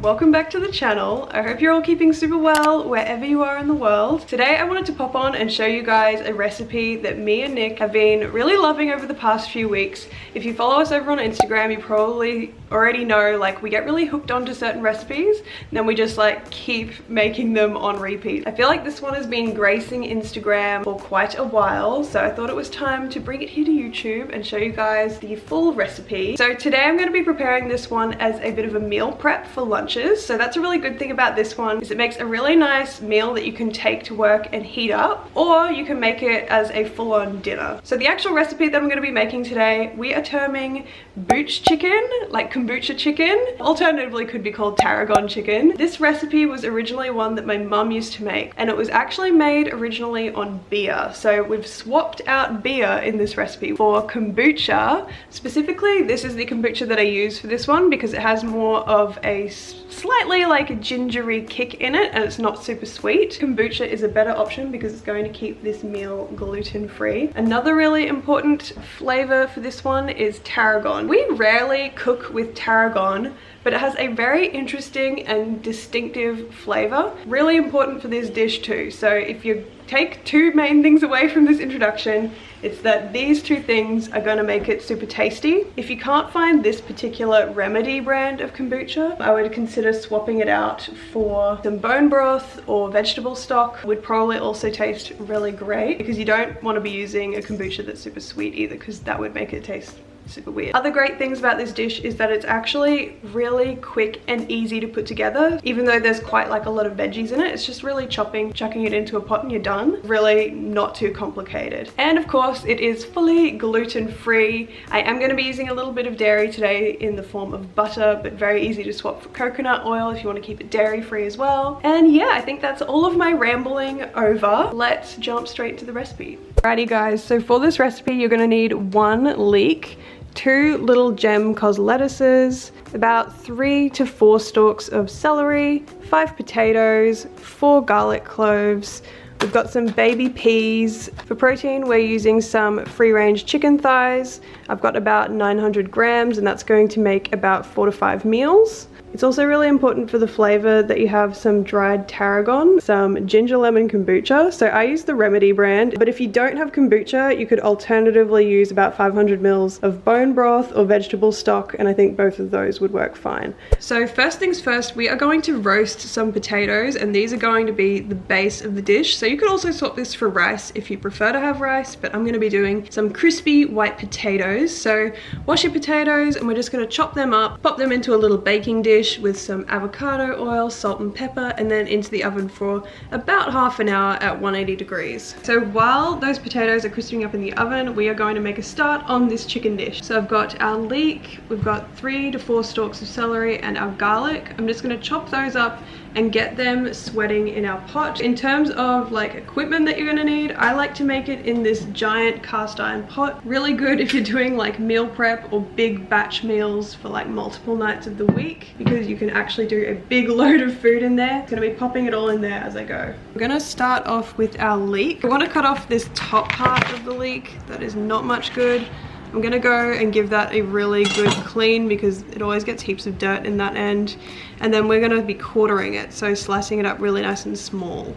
Welcome back to the channel. I hope you're all keeping super well wherever you are in the world. Today I wanted to pop on and show you guys a recipe that me and Nick have been really loving over the past few weeks. If you follow us over on Instagram, you probably already know, like, we get really hooked onto certain recipes and then we just like keep making them on repeat. I feel like this one has been gracing Instagram for quite a while, so I thought it was time to bring it here to YouTube and show you guys the full recipe. So today I'm going to be preparing this one as a bit of a meal prep for lunches. So that's a really good thing about this one, is it makes a really nice meal that you can take to work and heat up, or you can make it as a full-on dinner. So the actual recipe that I'm going to be making today, we are terming booch chicken, like kombucha chicken. Alternatively could be called Tarragon chicken. This recipe was originally one that my mum used to make, and it was actually made originally on beer. So we've swapped out beer in this recipe for kombucha. Specifically, this is the kombucha that I use for this one because it has more of a slightly like a gingery kick in it, and it's not super sweet. Kombucha is a better option because it's going to keep this meal gluten-free. Another really important flavor for this one is tarragon. We rarely cook with tarragon, but it has a very interesting and distinctive flavor. Really important for this dish too. So if you take two main things away from this introduction, it's that these two things are going to make it super tasty. If you can't find this particular Remedy brand of kombucha, I would consider swapping it out for some bone broth or vegetable stock. Would probably also taste really great, because you don't want to be using a kombucha that's super sweet either, because that would make it taste super weird. Other great things about this dish is that it's actually really quick and easy to put together. Even though there's quite like a lot of veggies in it, it's just really chucking it into a pot and you're done. Really not too complicated. And of course it is fully gluten-free. I am going to be using a little bit of dairy today in the form of butter, but very easy to swap for coconut oil if you want to keep it dairy-free as well. And yeah, I think that's all of my rambling over. Let's jump straight to the recipe. Alrighty guys, so for this recipe you're going to need 1 leek, 2 little gem cos lettuces, about 3 to 4 stalks of celery, 5 potatoes, 4 garlic cloves. We've got some baby peas. For protein, we're using some free-range chicken thighs. I've got about 900 grams, and that's going to make about 4 to 5 meals. It's also really important for the flavor that you have some dried tarragon, some ginger lemon kombucha. So I use the Remedy brand, but if you don't have kombucha, you could alternatively use about 500 mils of bone broth or vegetable stock, and I think both of those would work fine. So first things first, we are going to roast some potatoes, and these are going to be the base of the dish. So you could also swap this for rice if you prefer to have rice, but I'm going to be doing some crispy white potatoes. So wash your potatoes, and we're just going to chop them up, pop them into a little baking dish with some avocado oil, salt and pepper, and then into the oven for about half an hour at 180 degrees. So while those potatoes are crisping up in the oven, we are going to make a start on this chicken dish. So I've got our leek, we've got 3 to 4 stalks of celery, and our garlic. I'm just going to chop those up and get them sweating in our pot. In terms of like equipment that you're gonna need, I like to make it in this giant cast iron pot. Really good if you're doing like meal prep or big batch meals for like multiple nights of the week, because you can actually do a big load of food in there. I'm gonna be popping it all in there as I go. We're gonna start off with our leek. I want to cut off this top part of the leek that is not much good. I'm gonna go and give that a really good clean, because it always gets heaps of dirt in that end. And then we're gonna be quartering it, so slicing it up really nice and small.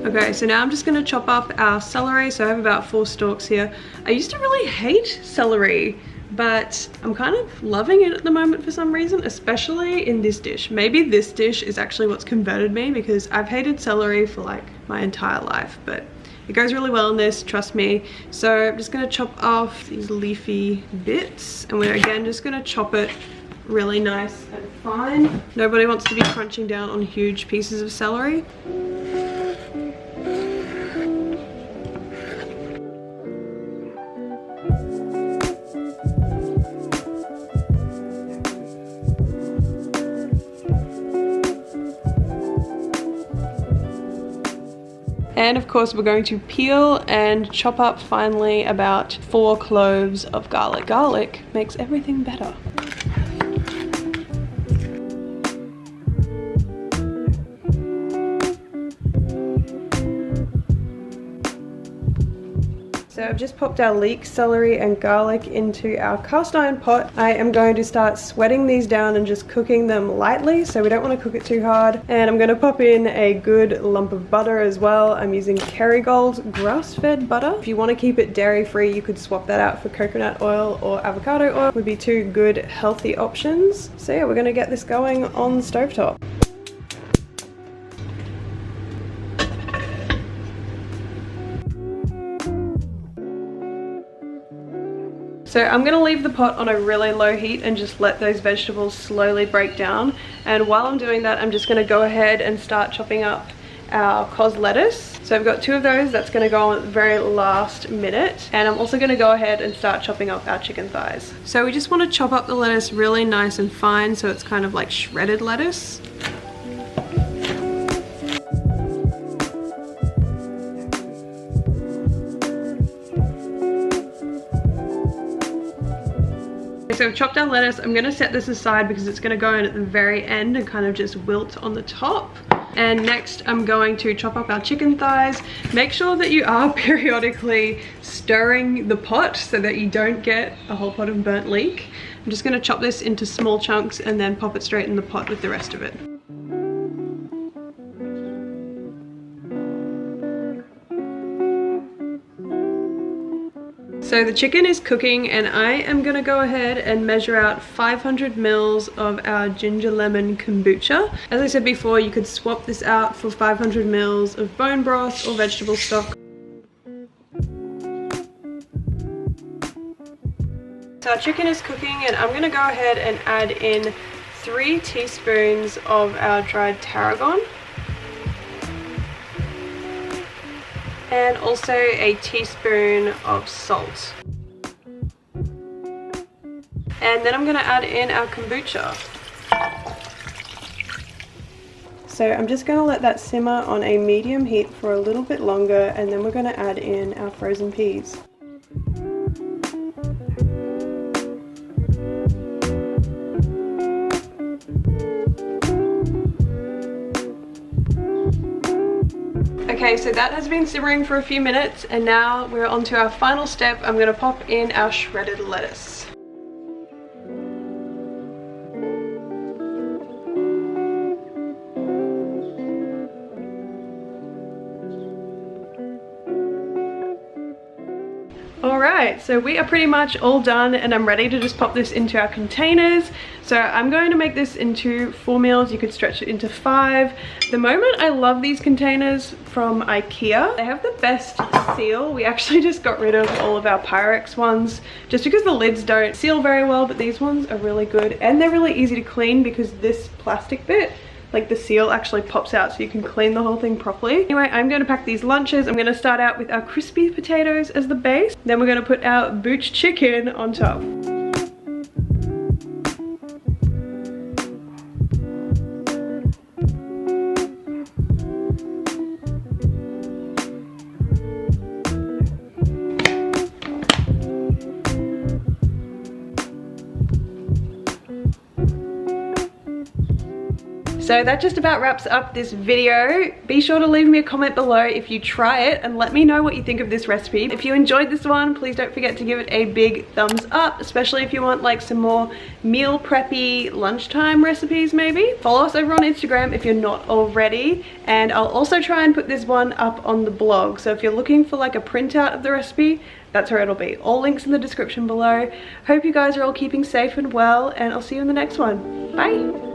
Okay, so now I'm just gonna chop up our celery. So I have about 4 stalks here. I used to really hate celery, but I'm kind of loving it at the moment for some reason, especially in this dish. Maybe this dish is actually what's converted me, because I've hated celery for like my entire life, but it goes really well in this, trust me. So I'm just gonna chop off these leafy bits, and we're again just gonna chop it really nice and fine. Nobody wants to be crunching down on huge pieces of celery. And of course we're going to peel and chop up finally about 4 cloves of garlic. Garlic makes everything better. So I've just popped our leek, celery and garlic into our cast iron pot. I am going to start sweating these down and just cooking them lightly, so we don't want to cook it too hard. And I'm going to pop in a good lump of butter as well. I'm using Kerrygold grass-fed butter. If you want to keep it dairy-free, you could swap that out for coconut oil or avocado oil. Would be 2 good healthy options. So yeah, we're going to get this going on the stovetop. So I'm going to leave the pot on a really low heat and just let those vegetables slowly break down. And while I'm doing that, I'm just going to go ahead and start chopping up our cos lettuce. So I've got 2 of those. That's going to go on at the very last minute. And I'm also going to go ahead and start chopping up our chicken thighs. So we just want to chop up the lettuce really nice and fine, so it's kind of like shredded lettuce. So I've chopped our lettuce. I'm going to set this aside because it's going to go in at the very end and kind of just wilt on the top. And next I'm going to chop up our chicken thighs. Make sure that you are periodically stirring the pot so that you don't get a whole pot of burnt leek. I'm just going to chop this into small chunks and then pop it straight in the pot with the rest of it. So the chicken is cooking and I am going to go ahead and measure out 500 mils of our ginger lemon kombucha. As I said before, you could swap this out for 500 mils of bone broth or vegetable stock. So our chicken is cooking and I'm going to go ahead and add in 3 teaspoons of our dried tarragon. And also a teaspoon of salt. And then I'm going to add in our kombucha. So I'm just going to let that simmer on a medium heat for a little bit longer, and then we're going to add in our frozen peas. Okay, so that has been simmering for a few minutes and now we're on to our final step. I'm going to pop in our shredded lettuce. Alright, so we are pretty much all done and I'm ready to just pop this into our containers. So I'm going to make this into 4 meals. You could stretch it into 5. At the moment, I love these containers from IKEA. They have the best seal. We actually just got rid of all of our Pyrex ones just because the lids don't seal very well, but these ones are really good and they're really easy to clean because this plastic bit, like the seal, actually pops out so you can clean the whole thing properly. Anyway, I'm going to pack these lunches. I'm going to start out with our crispy potatoes as the base. Then we're going to put our booch chicken on top. So that just about wraps up this video. Be sure to leave me a comment below if you try it and let me know what you think of this recipe. If you enjoyed this one, please don't forget to give it a big thumbs up, especially if you want like some more meal preppy lunchtime recipes maybe. Follow us over on Instagram if you're not already, and I'll also try and put this one up on the blog. So if you're looking for like a printout of the recipe, that's where it'll be. All links in the description below. Hope you guys are all keeping safe and well, and I'll see you in the next one. Bye!